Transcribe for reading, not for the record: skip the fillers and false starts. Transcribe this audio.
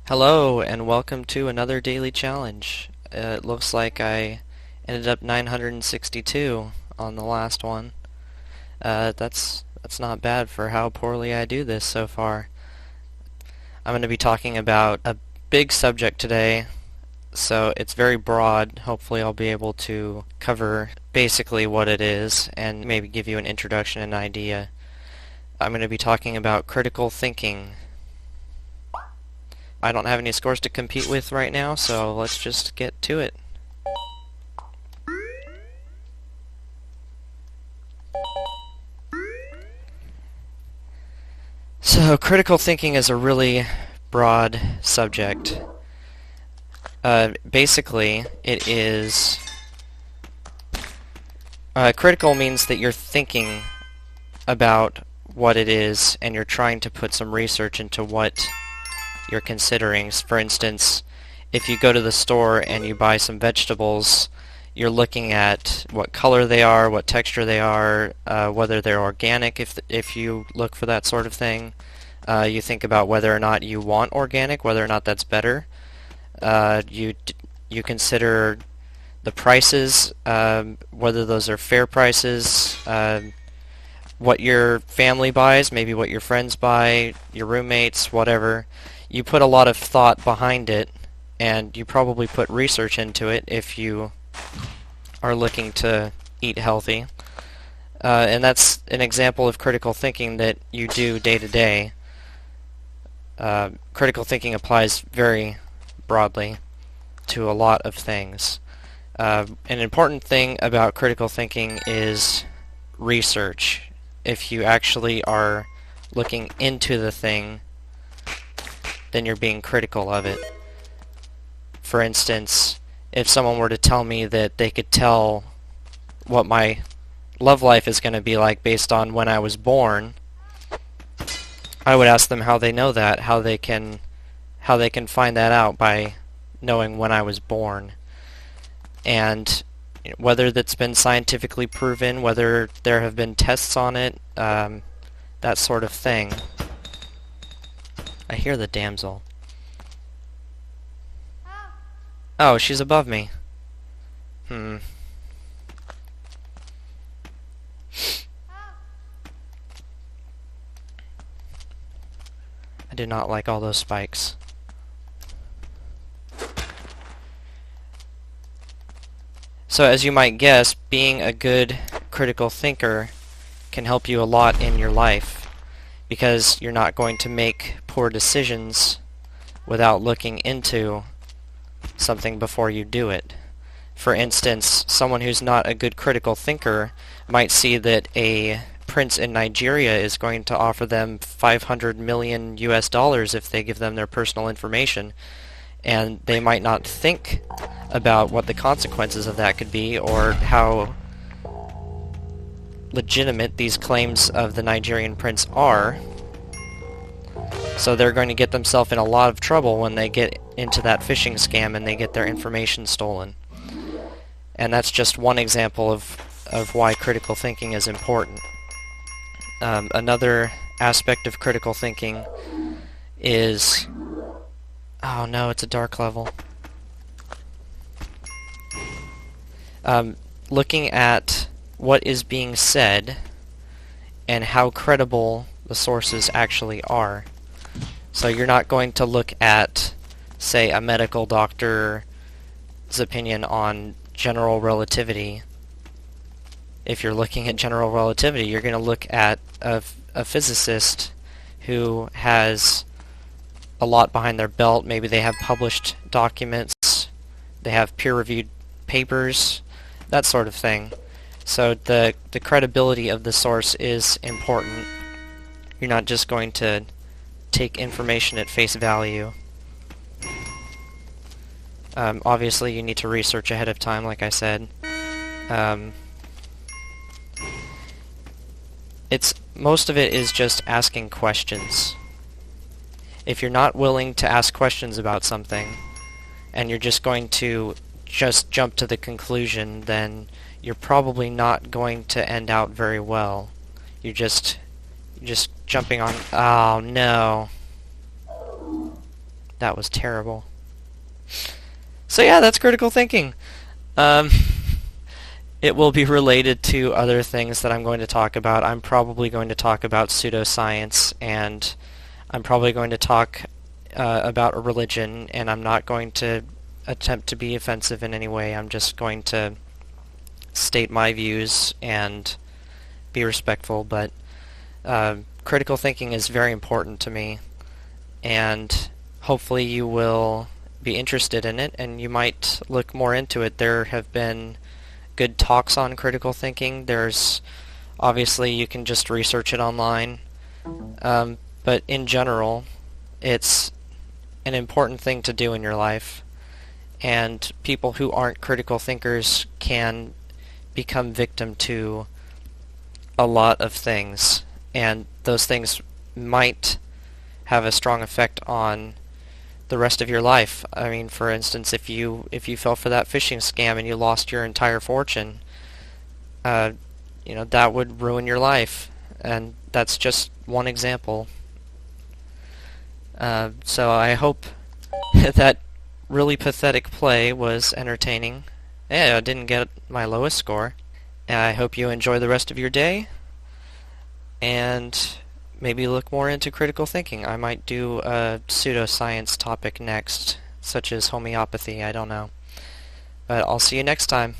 Hello, and welcome to another daily challenge. It looks like I ended up 962 on the last one. That's not bad for how poorly I do this so far. I'm going to be talking about a big subject today, so it's very broad. Hopefully I'll be able to cover basically what it is and maybe give you an introduction and idea. I'm going to be talking about critical thinking. I don't have any scores to compete with right now, so let's just get to it. So, critical thinking is a really broad subject. Basically, it is... critical means that you're thinking about what it is, and you're trying to put some research into what you're considering. For instance, if you go to the store and you buy some vegetables, you're looking at what color they are, what texture they are, whether they're organic if you look for that sort of thing. You think about whether or not you want organic, whether or not that's better. You consider the prices, whether those are fair prices, what your family buys, maybe what your friends buy, your roommates, whatever. You put a lot of thought behind it, and you probably put research into it if you are looking to eat healthy. And that's an example of critical thinking that you do day to day. Critical thinking applies very broadly to a lot of things. An important thing about critical thinking is research. If you actually are looking into the thing, then you're being critical of it. For instance, if someone were to tell me that they could tell what my love life is going to be like based on when I was born, I would ask them how they know that, how they can find that out by knowing when I was born. And whether that's been scientifically proven, whether there have been tests on it, that sort of thing. I hear the damsel. Oh, she's above me. I do not like all those spikes. So as you might guess, being a good critical thinker can help you a lot in your life, because you're not going to make poor decisions without looking into something before you do it. For instance, someone who's not a good critical thinker might see that a prince in Nigeria is going to offer them 500 million US dollars if they give them their personal information, and they might not think about what the consequences of that could be or how legitimate these claims of the Nigerian prince are. So they're going to get themselves in a lot of trouble when they get into that phishing scam and they get their information stolen. And that's just one example of why critical thinking is important. Another aspect of critical thinking is... Oh no, it's a dark level. Looking at what is being said and how credible the sources actually are. So you're not going to look at, say, a medical doctor's opinion on general relativity. If you're looking at general relativity, you're going to look at a physicist who has a lot behind their belt. Maybe they have published documents, they have peer-reviewed papers, that sort of thing. So the credibility of the source is important. You're not just going to take information at face value. Obviously you need to research ahead of time, like I said. Most of it is just asking questions. If you're not willing to ask questions about something, and you're just going to just jump to the conclusion, then you're probably not going to end out very well. You're just jumping on... Oh, no. That was terrible. So yeah, that's critical thinking. Um, it will be related to other things that I'm going to talk about. I'm probably going to talk about pseudoscience, and I'm probably going to talk about a religion, and I'm not going to attempt to be offensive in any way. I'm just going to state my views and be respectful, but critical thinking is very important to me, and hopefully you will be interested in it, and you might look more into it. There have been good talks on critical thinking. There's obviously you can just research it online, but in general, it's an important thing to do in your life, and people who aren't critical thinkers can become victim to a lot of things, and those things might have a strong effect on the rest of your life. I mean, for instance, if you fell for that phishing scam and you lost your entire fortune, that would ruin your life, and that's just one example. So I hope that really pathetic play was entertaining. Yeah, I didn't get my lowest score. I hope you enjoy the rest of your day, and maybe look more into critical thinking. I might do a pseudoscience topic next, such as homeopathy, I don't know. But I'll see you next time.